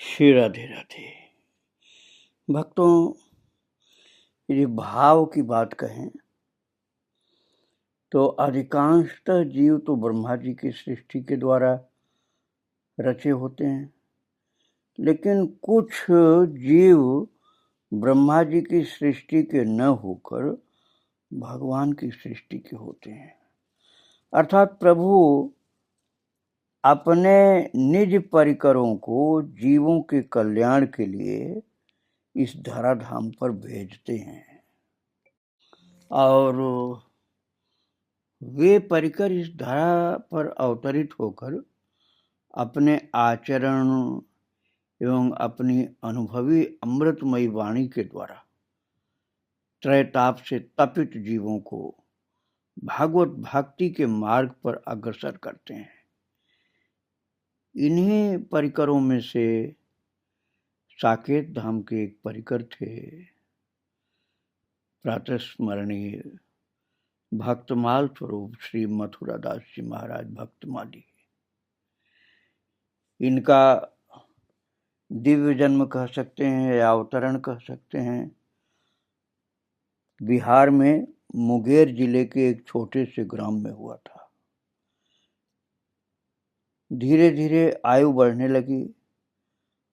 श्री राधे राधे। भक्तों, यदि भाव की बात कहें तो अधिकांशतः जीव तो ब्रह्मा जी की सृष्टि के द्वारा रचे होते हैं, लेकिन कुछ जीव ब्रह्मा जी की सृष्टि के न होकर भगवान की सृष्टि के होते हैं। अर्थात प्रभु अपने निज परिकरों को जीवों के कल्याण के लिए इस धराधाम पर भेजते हैं और वे परिकर इस धरा पर अवतरित होकर अपने आचरण एवं अपनी अनुभवी अमृतमयी वाणी के द्वारा त्रैताप से तपित जीवों को भागवत भक्ति के मार्ग पर अग्रसर करते हैं। इन्हीं परिकरों में से साकेत धाम के एक परिकर थे प्रातः स्मरणीय भक्तमाल स्वरूप श्री मथुरादास जी महाराज भक्तमाली। इनका दिव्य जन्म कह सकते हैं या अवतरण कह सकते हैं बिहार में मुंगेर जिले के एक छोटे से ग्राम में हुआ था। धीरे धीरे आयु बढ़ने लगी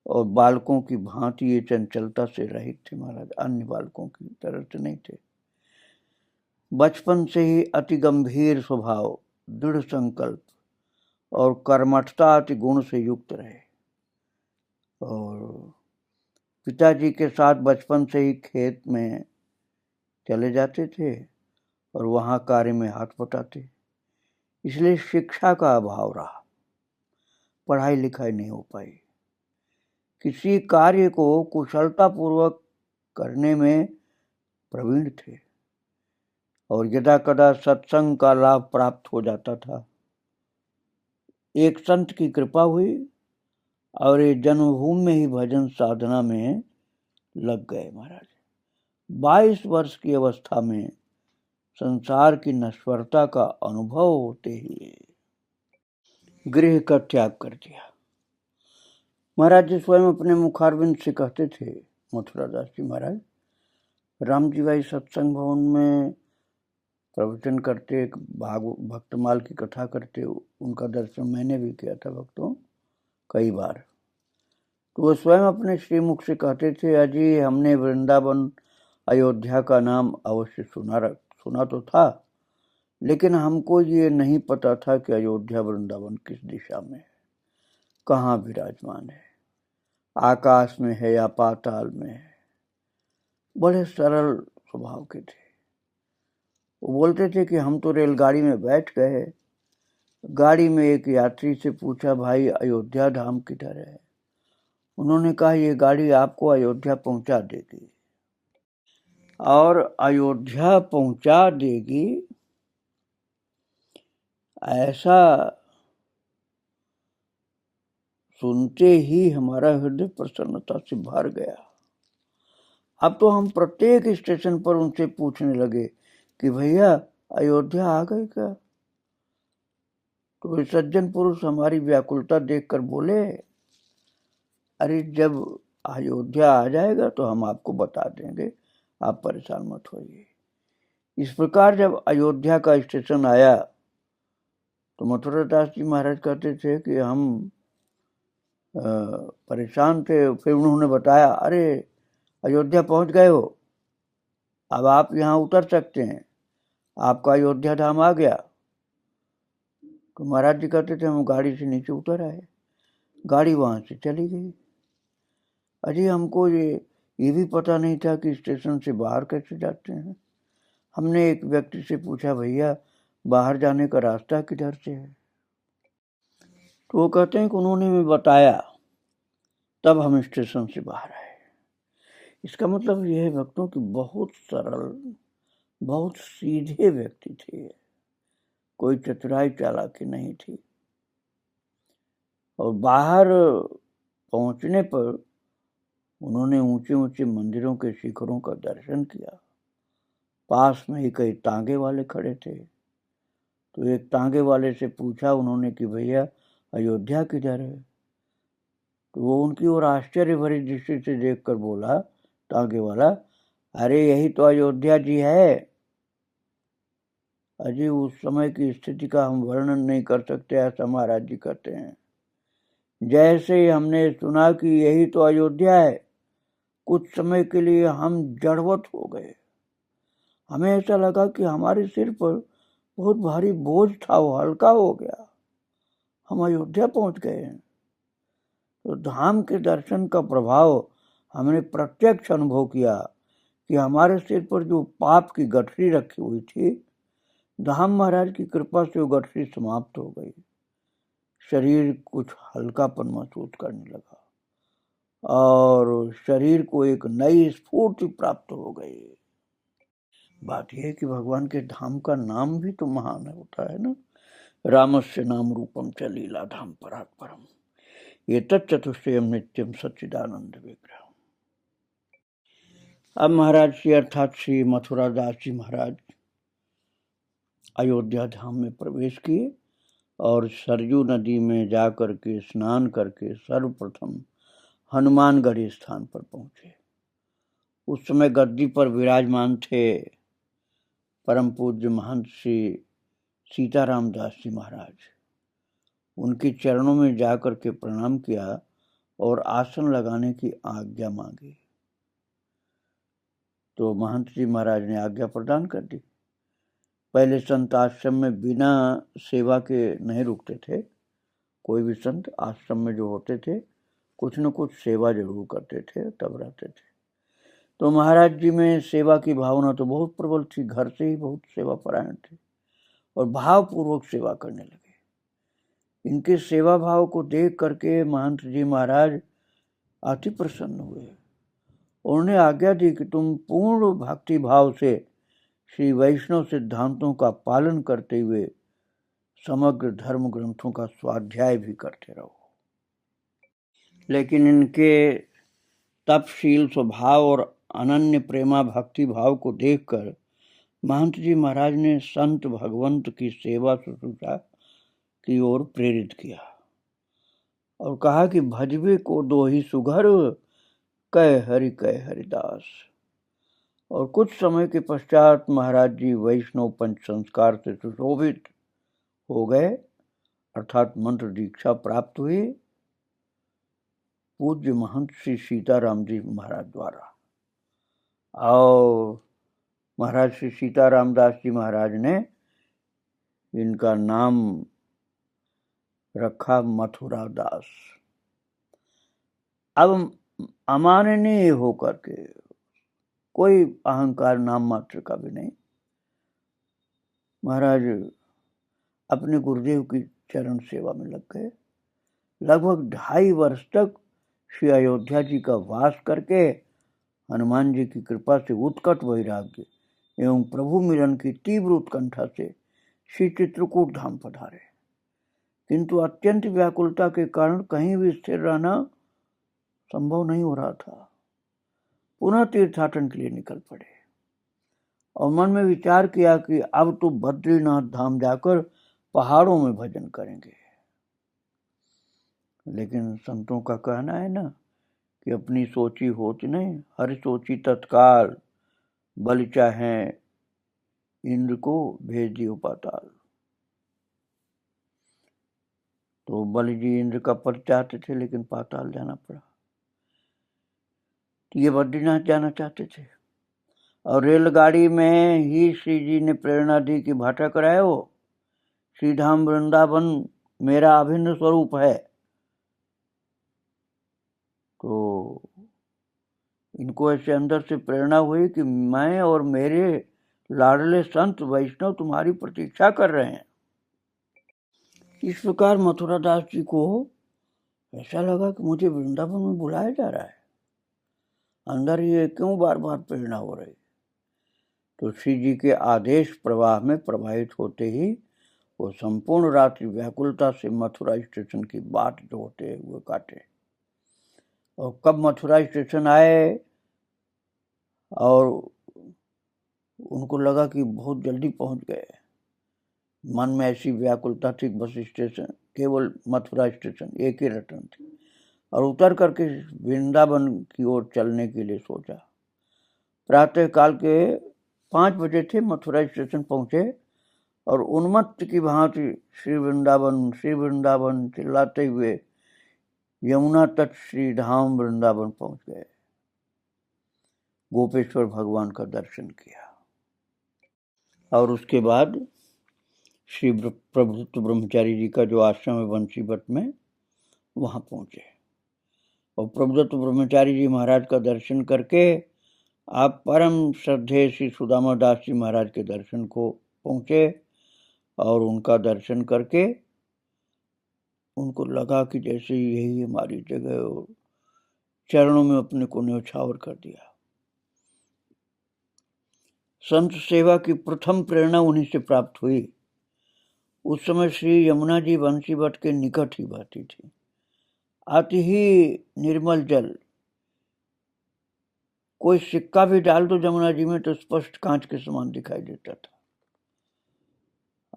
और बालकों की भांति ये चंचलता से रहित थे महाराज, अन्य बालकों की तरह से नहीं थे। बचपन से ही अति गंभीर स्वभाव, दृढ़ संकल्प और कर्मठता अति गुण से युक्त रहे और पिताजी के साथ बचपन से ही खेत में चले जाते थे और वहां कार्य में हाथ बटाते, इसलिए शिक्षा का अभाव रहा, पढ़ाई लिखाई नहीं हो पाई। किसी कार्य को कुशलता पूर्वक करने में प्रवीण थे और यदा कदा सत्संग का लाभ प्राप्त हो जाता था। एक संत की कृपा हुई और ये जन्मभूमि में ही भजन साधना में लग गए महाराज। 22 वर्ष की अवस्था में संसार की नश्वरता का अनुभव होते ही गृह का त्याग कर दिया। महाराज जी स्वयं अपने मुखारविंद से कहते थे, मथुरादास जी महाराज राम जी भाई सत्संग भवन में प्रवचन करते, भक्तमाल की कथा करते, उनका दर्शन मैंने भी किया था भक्तों कई बार। तो वो स्वयं अपने श्रीमुख से कहते थे, अजी हमने वृंदावन अयोध्या का नाम अवश्य सुना तो था, लेकिन हमको ये नहीं पता था कि अयोध्या वृंदावन किस दिशा में है, कहाँ विराजमान है, आकाश में है या पाताल में है। बड़े सरल स्वभाव के थे। वो बोलते थे कि हम तो रेलगाड़ी में बैठ गए, गाड़ी में एक यात्री से पूछा, भाई अयोध्या धाम किधर है? उन्होंने कहा ये गाड़ी आपको अयोध्या पहुंचा देगी और अयोध्या पहुंचा देगी। ऐसा सुनते ही हमारा हृदय प्रसन्नता से भर गया। अब तो हम प्रत्येक स्टेशन पर उनसे पूछने लगे कि भैया अयोध्या आ गए क्या? तो सज्जन पुरुष हमारी व्याकुलता देखकर बोले, अरे जब अयोध्या आ जाएगा तो हम आपको बता देंगे, आप परेशान मत होइए। इस प्रकार जब अयोध्या का स्टेशन आया तो मथुरादास जी महाराज कहते थे कि हम परेशान थे। फिर उन्होंने बताया, अरे अयोध्या पहुंच गए हो, अब आप यहाँ उतर सकते हैं, आपका अयोध्या धाम आ गया। तो महाराज जी कहते थे हम गाड़ी से नीचे उतर आए, गाड़ी वहां से चली गई। अजी हमको ये भी पता नहीं था कि स्टेशन से बाहर कैसे जाते हैं। हमने एक व्यक्ति से पूछा, भैया बाहर जाने का रास्ता किधर से है? तो वो कहते हैं कि उन्होंने भी बताया, तब हम स्टेशन से बाहर आए। इसका मतलब यह है भक्तों कि बहुत सरल, बहुत सीधे व्यक्ति थे, कोई चतुराई चालाकी नहीं थी। और बाहर पहुंचने पर उन्होंने ऊंचे ऊंचे मंदिरों के शिखरों का दर्शन किया। पास में ही कई तांगे वाले खड़े थे, तो एक तांगे वाले से पूछा उन्होंने कि भैया अयोध्या किधर है? तो वो उनकी ओर आश्चर्य भरी दृष्टि से देखकर बोला, तांगे वाला, अरे यही तो अयोध्या जी है। अजी उस समय की स्थिति का हम वर्णन नहीं कर सकते, ऐसा महाराज जी कहते हैं। जैसे ही हमने सुना कि यही तो अयोध्या है, कुछ समय के लिए हम जड़वत हो गए। हमें ऐसा लगा कि हमारे सिर पर बहुत भारी बोझ था, वो हल्का हो गया, हम अयोध्या पहुंच गए हैं। तो धाम के दर्शन का प्रभाव हमने प्रत्यक्ष अनुभव किया कि हमारे सिर पर जो पाप की गठरी रखी हुई थी, धाम महाराज की कृपा से वो गठरी समाप्त हो गई। शरीर कुछ हल्कापन महसूस करने लगा और शरीर को एक नई स्फूर्ति प्राप्त हो गई। बात यह है कि भगवान के धाम का नाम भी तो महान होता है ना। रामस्य नाम रूपम च लीला धाम परात् परम, ये तत्चतुष्टयम नित्यम सच्चिदानंद विग्रह। अब महाराज श्री अर्थात श्री मथुरा दास जी महाराज अयोध्या धाम में प्रवेश किए और सरयू नदी में जाकर के स्नान करके सर्वप्रथम हनुमानगढ़ी स्थान पर पहुंचे। उस समय गद्दी पर विराजमान थे परम पूज्य महंत श्री सीताराम दास जी महाराज। उनके चरणों में जाकर के प्रणाम किया और आसन लगाने की आज्ञा मांगी। तो महंत जी महाराज ने आज्ञा प्रदान कर दी। पहले संत आश्रम में बिना सेवा के नहीं रुकते थे। कोई भी संत आश्रम में जो होते थे कुछ न कुछ सेवा जरूर करते थे, तब रहते थे। तो महाराज जी में सेवा की भावना तो बहुत प्रबल थी, घर से ही बहुत सेवा परायण थे और भावपूर्वक सेवा करने लगे। इनके सेवा भाव को देख करके महंत जी महाराज अति प्रसन्न हुए। उन्होंने आज्ञा दी कि तुम पूर्ण भक्ति भाव से श्री वैष्णव सिद्धांतों का पालन करते हुए समग्र धर्म ग्रंथों का स्वाध्याय भी करते रहो। लेकिन इनके तपशील स्वभाव और अनन्य प्रेमा भक्ति भाव को देखकर महंत जी महाराज ने संत भगवंत की सेवा शुश्रूषा की ओर प्रेरित किया और कहा कि भजबे को दो ही सुघर, कह हरिदास। और कुछ समय के पश्चात महाराज जी वैष्णव पंच संस्कार से सुशोभित हो गए, अर्थात मंत्र दीक्षा प्राप्त हुई पूज्य महंत श्री सीताराम जी महाराज द्वारा। और महाराज श्री सीताराम दास जी महाराज ने इनका नाम रखा मथुरा दास। अब अमाननीय होकर के, कोई अहंकार नाम मात्र का भी नहीं, महाराज अपने गुरुदेव की चरण सेवा में लग गए। लगभग 2.5 वर्ष तक श्री अयोध्या जी का वास करके हनुमान जी की कृपा से उत्कट वैराग्य एवं प्रभु मिलन की तीव्र उत्कंठा से श्री चित्रकूट धाम पधारे। किंतु अत्यंत व्याकुलता के कारण कहीं भी स्थिर रहना संभव नहीं हो रहा था। पुनः तीर्थाटन के लिए निकल पड़े और मन में विचार किया कि अब तो बद्रीनाथ धाम जाकर पहाड़ों में भजन करेंगे। लेकिन संतों का कहना है ना कि अपनी सोची होती नहीं, हर सोची तत्काल, बलि चाहे इंद्र को भेज दियो पाताल। तो बलि जी इंद्र का पद चाहते थे लेकिन पाताल जाना पड़ा। ये बद्रीनाथ जाना चाहते थे और रेलगाड़ी में ही श्री जी ने प्रेरणा दी कि भाटा कराए हो, श्री धाम वृंदावन मेरा अभिन्न स्वरूप है। तो इनको ऐसे अंदर से प्रेरणा हुई कि मैं और मेरे लाडले संत वैष्णव तुम्हारी प्रतीक्षा कर रहे हैं। इस प्रकार मथुरा दास जी को ऐसा लगा कि मुझे वृंदावन में बुलाया जा रहा है, अंदर ये क्यों बार बार प्रेरणा हो रही। तो श्री जी के आदेश प्रवाह में प्रवाहित होते ही वो संपूर्ण रात्रि व्याकुलता से मथुरा स्टेशन की बाट जोते हुए काटे। और कब मथुरा स्टेशन आए और उनको लगा कि बहुत जल्दी पहुंच गए, मन में ऐसी व्याकुलता थी। बस स्टेशन केवल मथुरा स्टेशन एक ही रटन थी। और उतर करके वृंदावन की ओर चलने के लिए सोचा। प्रातः काल के 5 बजे थे, मथुरा स्टेशन पहुंचे और उन्मत्त की भांति श्री वृंदावन चिल्लाते हुए यमुना तट श्री धाम वृंदावन पहुंच गए। गोपेश्वर भगवान का दर्शन किया और उसके बाद श्री प्रभुदत्त ब्रह्मचारी जी का जो आश्रम है बंसीबट में, वहां पहुंचे और प्रभुदत्त ब्रह्मचारी जी महाराज का दर्शन करके आप परम श्रद्धेय श्री सुदामा दास जी महाराज के दर्शन को पहुंचे और उनका दर्शन करके उनको लगा कि जैसे यही हमारी जगह, और चरणों में अपने को न्यौछावर कर दिया। संत सेवा की प्रथम प्रेरणा उन्हीं से प्राप्त हुई। उस समय श्री यमुना जी बंसीबट के निकट ही बहती थी। आती ही निर्मल जल, कोई सिक्का भी डाल दो यमुना जी में तो स्पष्ट कांच के समान दिखाई देता था।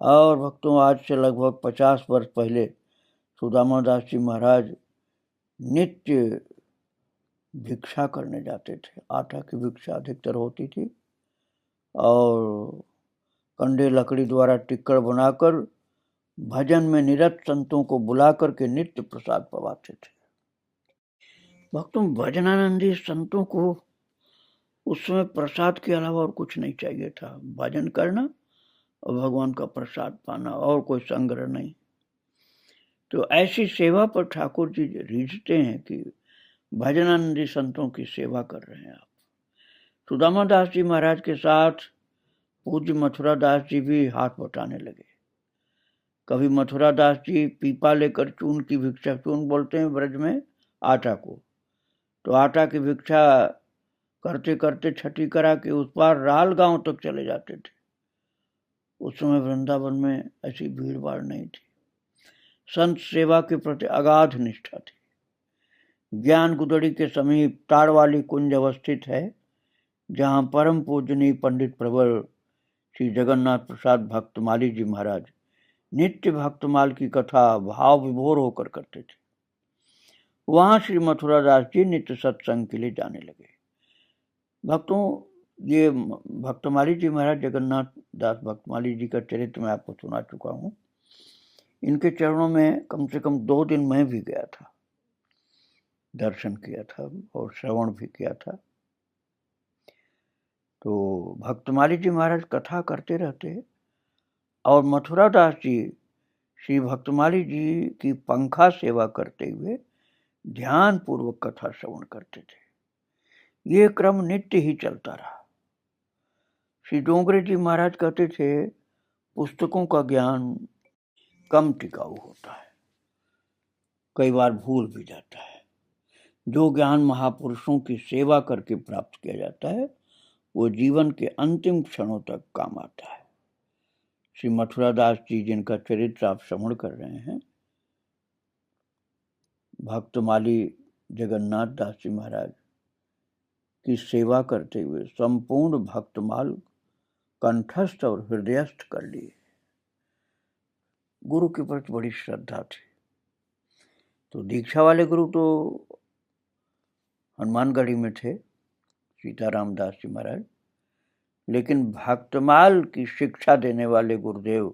और भक्तों, आज से लगभग 50 वर्ष पहले सुदामा दास जी महाराज नित्य भिक्षा करने जाते थे। आटा की भिक्षा अधिकतर होती थी और कंडे लकड़ी द्वारा टिक्कड़ बनाकर भजन में निरत संतों को बुला करके नित्य प्रसाद पवाते थे। भक्तों, भजनानंदी संतों को उस समय प्रसाद के अलावा और कुछ नहीं चाहिए था। भजन करना और भगवान का प्रसाद पाना, और कोई संग्रह नहीं। तो ऐसी सेवा पर ठाकुर जी रीझते हैं कि भजनानंदी संतों की सेवा कर रहे हैं आप। सुदामा दास जी महाराज के साथ पूज्य मथुरा दास जी भी हाथ बटाने लगे। कभी मथुरा दास जी पीपा लेकर चून की भिक्षा, चून बोलते हैं ब्रज में आटा को, तो आटा की भिक्षा करते करते छठी करा के उस पार राल गांव तक चले जाते थे। उस समय वृंदावन में ऐसी भीड़ भाड़ नहीं थी। संत सेवा के प्रति अगाध निष्ठा थी। ज्ञान गुदड़ी के समीप ताड़वाली कुंज अवस्थित है, जहां परम पूजनीय पंडित प्रवर श्री जगन्नाथ प्रसाद भक्तमाली जी महाराज नित्य भक्तमाल की कथा भाव विभोर होकर करते थे। वहां श्री मथुरा दास जी नित्य सत्संग के लिए जाने लगे। भक्तों, ये भक्तमाली जी महाराज, जगन्नाथ दास भक्तमाली जी का चरित्र मैं आपको सुना चुका हूं। इनके चरणों में कम से कम 2 दिन मैं भी गया था, दर्शन किया था और श्रवण भी किया था। तो भक्तमाली जी महाराज कथा करते रहते और मथुरा दास जी श्री भक्तमाली जी की पंखा सेवा करते हुए ध्यान पूर्वक कथा श्रवण करते थे। ये क्रम नित्य ही चलता रहा। श्री डोंगरे जी महाराज कहते थे, पुस्तकों का ज्ञान कम टिकाऊ होता है, कई बार भूल भी जाता है। जो ज्ञान महापुरुषों की सेवा करके प्राप्त किया जाता है, वो जीवन के अंतिम क्षणों तक काम आता है। श्री मथुरा दास जी, जिनका चरित्र आप श्रवण कर रहे हैं, भक्तमाली जगन्नाथ दास जी महाराज की सेवा करते हुए संपूर्ण भक्तमाल कंठस्थ और हृदयस्थ कर लिए। गुरु के प्रति बड़ी श्रद्धा थी। तो दीक्षा वाले गुरु तो हनुमानगढ़ी में थे, सीताराम दास जी महाराज, लेकिन भक्तमाल की शिक्षा देने वाले गुरुदेव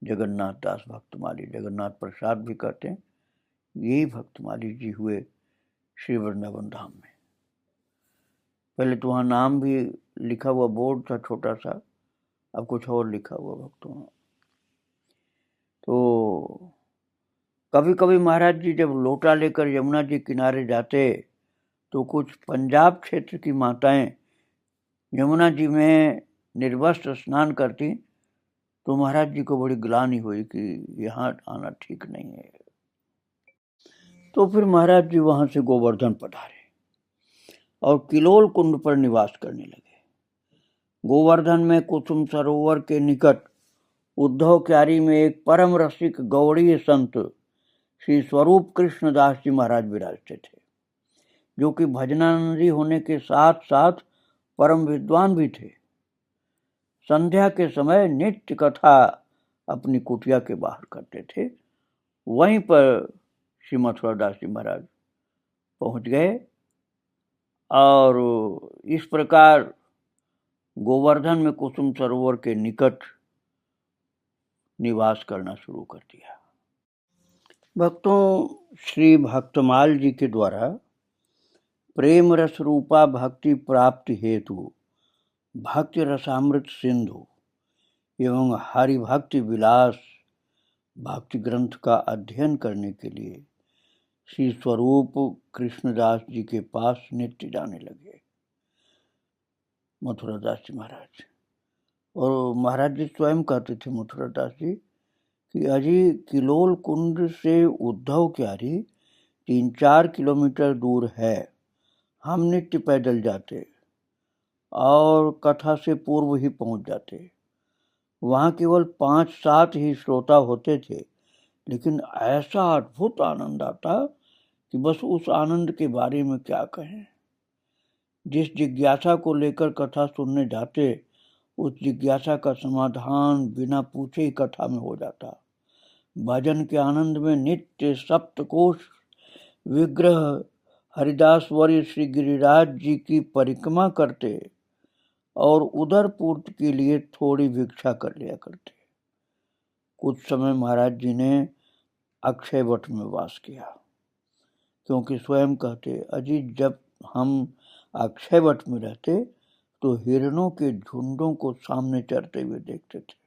जगन्नाथ दास भक्तमाली, जगन्नाथ प्रसाद भी कहते हैं, यही भक्तमाली जी हुए श्री वृंदावन धाम में। पहले तो वहाँ नाम भी लिखा हुआ बोर्ड था छोटा सा, अब कुछ और लिखा हुआ भक्तों। तो कभी कभी महाराज जी जब लोटा लेकर यमुना जी किनारे जाते तो कुछ पंजाब क्षेत्र की माताएं यमुना जी में निर्वस्त्र स्नान करती, तो महाराज जी को बड़ी ग्लानि हुई कि यहाँ आना ठीक नहीं है। तो फिर महाराज जी वहां से गोवर्धन पधारे और किलोल कुंड पर निवास करने लगे। गोवर्धन में कुसुम सरोवर के निकट उद्धव क्यारी में एक परम रसिक गौड़ीय संत श्री स्वरूप कृष्णदास जी महाराज विराजते थे, जो कि भजनानंदी होने के साथ साथ परम विद्वान भी थे। संध्या के समय नित्य कथा अपनी कुटिया के बाहर करते थे। वहीं पर श्री मथुरा दास जी महाराज पहुंच गए और इस प्रकार गोवर्धन में कुसुम सरोवर के निकट निवास करना शुरू कर दिया। भक्तों, श्री भक्तमाल जी के द्वारा प्रेम रस रूपा भक्ति प्राप्ति हेतु भक्ति रसामृत सिंधु एवं हरि भक्ति विलास भक्ति ग्रंथ का अध्ययन करने के लिए श्री स्वरूप कृष्णदास जी के पास नित्य जाने लगे मथुरादास जी महाराज। और महाराज जी स्वयं कहते थे मथुरादास जी कि अजी किलोल कुंड से उद्धव क्यारी 3-4 किलोमीटर दूर है, हम नित्य पैदल जाते और कथा से पूर्व ही पहुंच जाते। वहाँ केवल 5-7 ही श्रोता होते थे, लेकिन ऐसा अद्भुत आनंद आता कि बस उस आनंद के बारे में क्या कहें। जिस जिज्ञासा को लेकर कथा सुनने जाते, उस जिज्ञासा का समाधान बिना पूछे ही कथा में हो जाता। भजन के आनंद में नित्य सप्तकोश विग्रह हरिदास वर्य श्री गिरिराज जी की परिक्रमा करते और उदर पूर्ति के लिए थोड़ी भिक्षा कर लिया करते। कुछ समय महाराज जी ने अक्षय वट में वास किया, क्योंकि स्वयं कहते अजी जब हम अक्षय वट में रहते तो हिरणों के झुंडों को सामने चरते हुए देखते थे।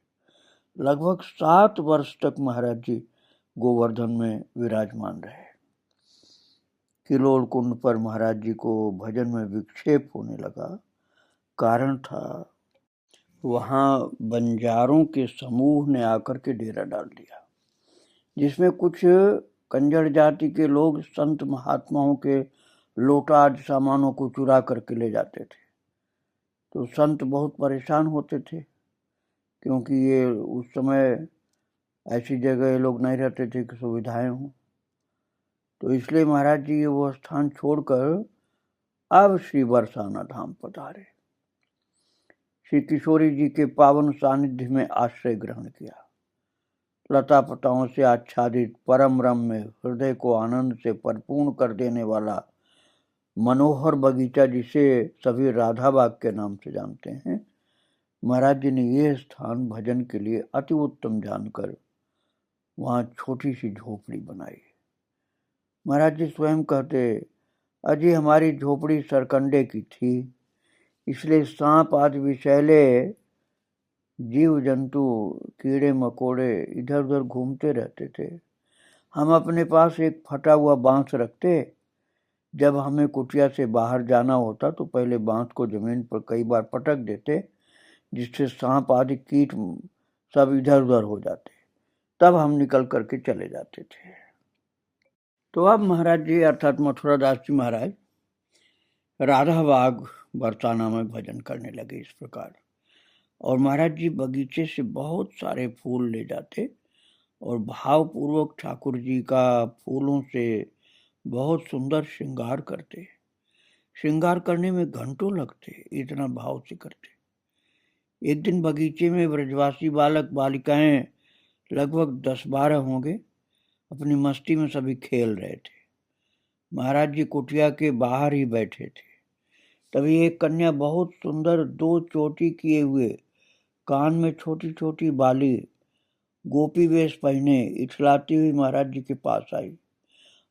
लगभग 7 वर्ष तक महाराज जी गोवर्धन में विराजमान रहे। किलोल कुंड पर महाराज जी को भजन में विक्षेप होने लगा। कारण था वहाँ बंजारों के समूह ने आकर के डेरा डाल दिया, जिसमें कुछ कंजर जाति के लोग संत महात्माओं के लोटा आदि सामानों को चुरा करके ले जाते थे। तो संत बहुत परेशान होते थे, क्योंकि ये उस समय ऐसी जगह ये लोग नहीं रहते थे कि सुविधाएं हों। तो इसलिए महाराज जी ये वो स्थान छोड़कर अब श्री बरसाना धाम पधारे। श्री किशोरी जी के पावन सानिध्य में आश्रय ग्रहण किया। लता पताओं से आच्छादित परम रम्य हृदय को आनंद से परिपूर्ण कर देने वाला मनोहर बगीचा, जिसे सभी राधा बाग के नाम से जानते हैं, महाराज जी ने यह स्थान भजन के लिए अति उत्तम जानकर वहाँ छोटी सी झोपड़ी बनाई। महाराज जी स्वयं कहते अजी हमारी झोपड़ी सरकंडे की थी, इसलिए सांप आदि विषैले जीव जंतु कीड़े मकोड़े इधर उधर घूमते रहते थे। हम अपने पास एक फटा हुआ बांस रखते। जब हमें कुटिया से बाहर जाना होता तो पहले बांस को जमीन पर कई बार पटक देते, जिससे सांप आदि कीट सब इधर उधर हो जाते। तब हम निकल करके चले जाते थे। तो अब महाराज जी अर्थात मथुरादास जी महाराज राधा बाग बरसाना में भजन करने लगे इस प्रकार। और महाराज जी बगीचे से बहुत सारे फूल ले जाते और भावपूर्वक ठाकुर जी का फूलों से बहुत सुंदर श्रृंगार करते। श्रृंगार करने में घंटों लगते, इतना भाव से करते। एक दिन बगीचे में ब्रजवासी बालक बालिकाएं लगभग 10-12 होंगे, अपनी मस्ती में सभी खेल रहे थे। महाराज जी कुटिया के बाहर ही बैठे थे। तभी एक कन्या बहुत सुंदर 2 चोटी किए हुए, कान में छोटी छोटी बाली, गोपी वेश पहने इठलाती हुई महाराज जी के पास आई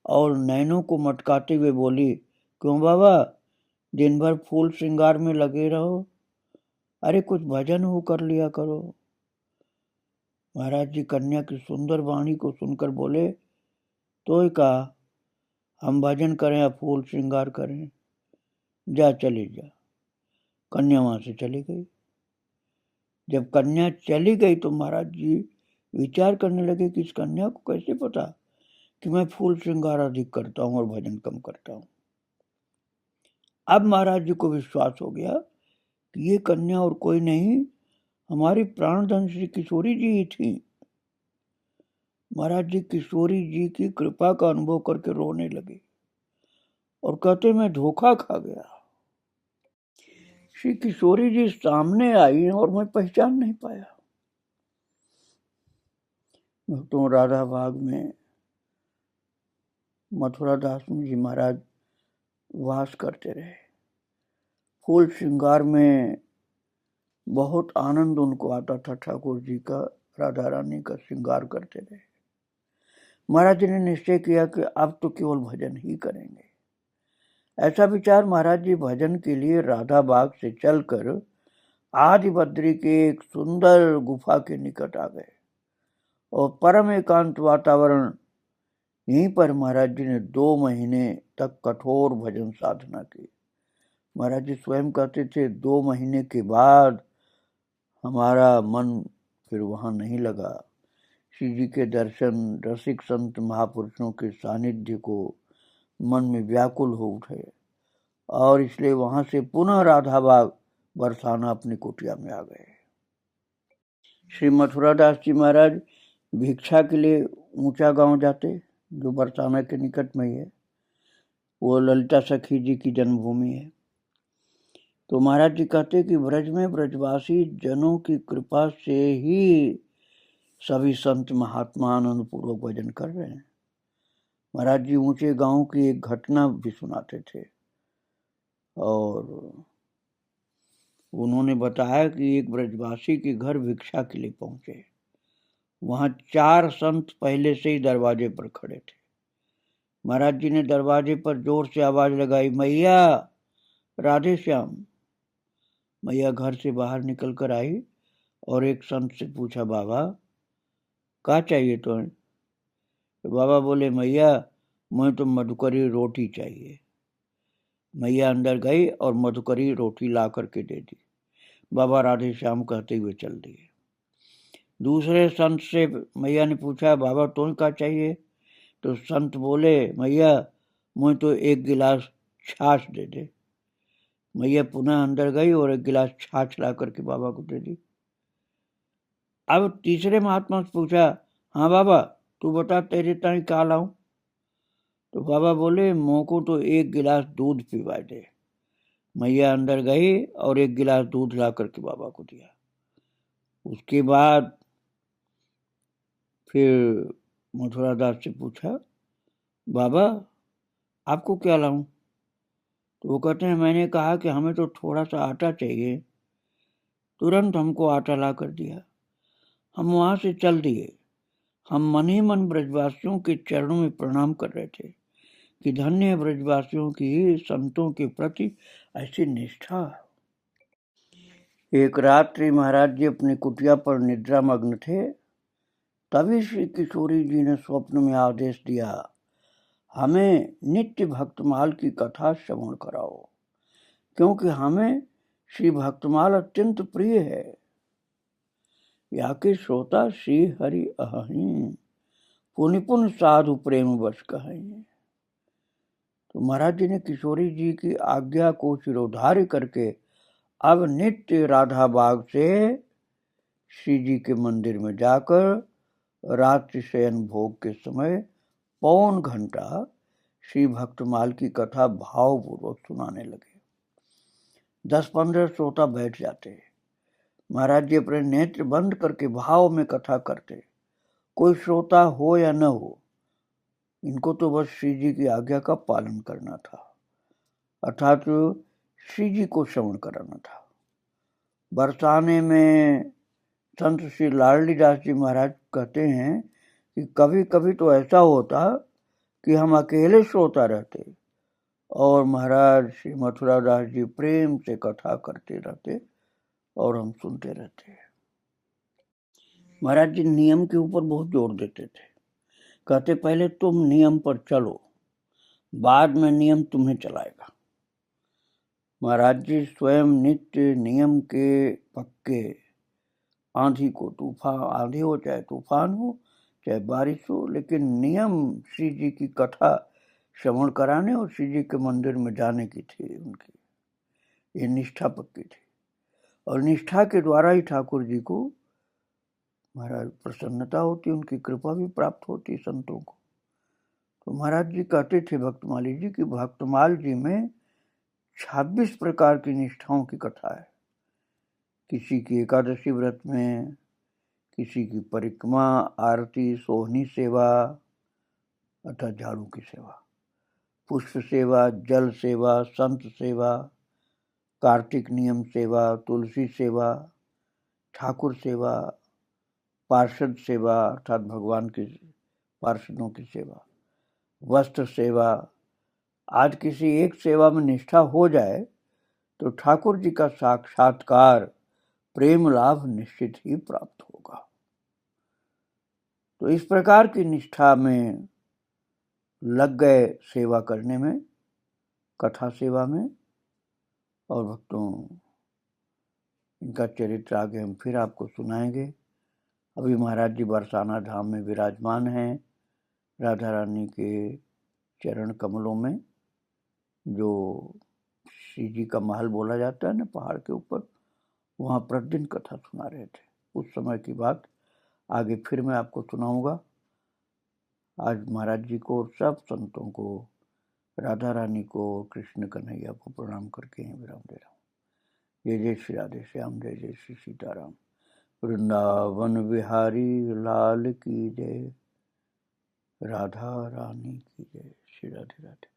और नैनों को मटकाते हुए बोली, क्यों बाबा दिन भर फूल श्रृंगार में लगे रहो, अरे कुछ भजन हो कर लिया करो। महाराज जी कन्या की सुंदर वाणी को सुनकर बोले, तो ही कहा हम भजन करें या फूल श्रृंगार करें, जा चली जा। कन्या वहां से चली गई। जब कन्या चली गई तो महाराज जी विचार करने लगे कि इस कन्या को कैसे पता कि मैं फूल श्रृंगार अधिक करता हूं और भजन कम करता हूं। अब महाराज जी को विश्वास हो गया कि ये कन्या और कोई नहीं, हमारी प्राणधन श्री किशोरी जी ही थी। महाराज जी किशोरी जी की कृपा का अनुभव करके रोने लगे और कहते मैं धोखा खा गया। श्री किशोरी जी सामने आई और मैं पहचान नहीं पाया। भक्तों, राधा बाग में मथुरादास जी महाराज वास करते रहे। फूल श्रृंगार में बहुत आनंद उनको आता था। ठाकुर जी का, राधा रानी का श्रृंगार करते रहे। महाराज जी ने निश्चय किया कि अब तो केवल भजन ही करेंगे। ऐसा विचार महाराज जी भजन के लिए राधा बाग से चलकर आदि बद्री के एक सुंदर गुफा के निकट आ गए और परम एकांत वातावरण, यहीं पर महाराज जी ने 2 महीने तक कठोर भजन साधना की। महाराज जी स्वयं कहते थे 2 महीने के बाद हमारा मन फिर वहां नहीं लगा। श्री जी के दर्शन, रसिक संत महापुरुषों के सानिध्य को मन में व्याकुल हो उठे और इसलिए वहां से पुनः राधाबाग बरसाना अपनी कुटिया में आ गए। श्री मथुरादास जी महाराज भिक्षा के लिए ऊंचा गांव जाते, जो बरसाना के निकट में ही है। वो ललिता सखी जी की जन्मभूमि है। तो महाराज जी कहते कि ब्रज में ब्रजवासी जनों की कृपा से ही सभी संत महात्मा आनंद पूर्वक भजन कर रहे हैं। महाराज जी ऊंचे गांव की एक घटना भी सुनाते थे और उन्होंने बताया कि एक ब्रजवासी के घर भिक्षा के लिए पहुंचे। वहां 4 संत पहले से ही दरवाजे पर खड़े थे। महाराज जी ने दरवाजे पर जोर से आवाज लगाई, मैया राधे श्याम। मैया घर से बाहर निकल कर आई और एक संत से पूछा, बाबा क्या चाहिए तो? बाबा बोले, मैया मुझे तो मधुकरी रोटी चाहिए। मैया अंदर गई और मधुकरी रोटी ला करके दे दी। बाबा राधे श्याम कहते हुए चल दिए। दूसरे संत से मैया ने पूछा, बाबा तुम्हें क्या चाहिए? तो संत बोले, मैया मुझे तो 1 गिलास छाछ दे दे। मैया पुनः अंदर गई और 1 गिलास छाछ ला करके बाबा को दे दी। अब तीसरे महात्मा से पूछा, हाँ बाबा तू बता तेरे ताई क्या लाऊं? तो बाबा बोले, मोह को तो 1 गिलास दूध पिवा दे। मैया अंदर गई और 1 गिलास दूध ला करके बाबा को दिया। उसके बाद फिर मथुरादास से पूछा, बाबा आपको क्या लाऊं? तो वो कहते हैं, मैंने कहा कि हमें तो थोड़ा सा आटा चाहिए। तुरंत हमको आटा ला कर दिया। हम वहां से चल दिए। हम मन ही मन ब्रजवासियों के चरणों में प्रणाम कर रहे थे कि धन्य है ब्रजवासियों की संतों के प्रति ऐसी निष्ठा। एक रात्रि महाराज जी अपनी कुटिया पर निद्रा मग्न थे। तभी श्री किशोरी जी ने स्वप्न में आदेश दिया, हमें नित्य भक्तमाल की कथा श्रवण कराओ, क्योंकि हमें श्री भक्तमाल अत्यंत प्रिय है। याके श्रोता श्री हरि अहि, पुनि पुन साधु प्रेम वश कहें। तो महाराज जी ने किशोरी जी की आज्ञा को शिरोधार्य करके अब नित्य राधा बाग से श्री जी के मंदिर में जाकर रात्रि शयन भोग के समय 1.25 घंटा श्री भक्तमाल की कथा भावपूर्वक सुनाने लगे। 10-15 श्रोता बैठ जाते। महाराज जी अपने नेत्र बंद करके भाव में कथा करते। कोई श्रोता हो या न हो, इनको तो बस श्री जी की आज्ञा का पालन करना था, अर्थात श्री जी को श्रवण कराना था। बरसाने में संत श्री लाडली दास जी महाराज कहते हैं कि कभी कभी तो ऐसा होता कि हम अकेले श्रोता रहते और महाराज श्री मथुरा दास जी प्रेम से कथा करते रहते और हम सुनते रहते। महाराज जी नियम के ऊपर बहुत जोर देते थे। कहते पहले तुम नियम पर चलो, बाद में नियम तुम्हें चलाएगा। महाराज जी स्वयं नित्य नियम के पक्के। आंधी को तूफान, आंधी हो चाहे तूफान हो चाहे बारिश हो, लेकिन नियम श्री जी की कथा श्रवण कराने और श्री जी के मंदिर में जाने की थी उनकी। ये निष्ठा पक्की थी और निष्ठा के द्वारा ही ठाकुर जी को महाराज प्रसन्नता होती, उनकी कृपा भी प्राप्त होती संतों को। तो महाराज जी कहते थे भक्तमाली जी की भक्तमाल जी में 26 प्रकार की निष्ठाओं की कथा है। किसी की एकादशी व्रत में, किसी की परिक्रमा, आरती, सोहनी सेवा अर्थात झाड़ू की सेवा, पुष्प सेवा, जल सेवा, संत सेवा, कार्तिक नियम सेवा, तुलसी सेवा, ठाकुर सेवा, पार्षद सेवा अर्थात भगवान के पार्षदों की सेवा, वस्त्र सेवा। आज किसी एक सेवा में निष्ठा हो जाए तो ठाकुर जी का साक्षात्कार, प्रेम लाभ निश्चित ही प्राप्त होगा। तो इस प्रकार की निष्ठा में लग गए सेवा करने में, कथा सेवा में। और भक्तों, इनका चरित्र आगे हम फिर आपको सुनाएंगे। अभी महाराज जी बरसाना धाम में विराजमान हैं, राधा रानी के चरण कमलों में, जो श्री जी का महल बोला जाता है ना पहाड़ के ऊपर, वहाँ प्रतिदिन कथा सुना रहे थे। उस समय की बात आगे फिर मैं आपको सुनाऊंगा। आज महाराज जी को और सब संतों को, राधा रानी को, कृष्ण कन्हैया को प्रणाम करके विराम दे रहा हूँ। जय जय श्री राधे श्याम, जय जय श्री सीताराम। वृंदावन बिहारी लाल की जय, राधा रानी की जय। श्री राधे राधे।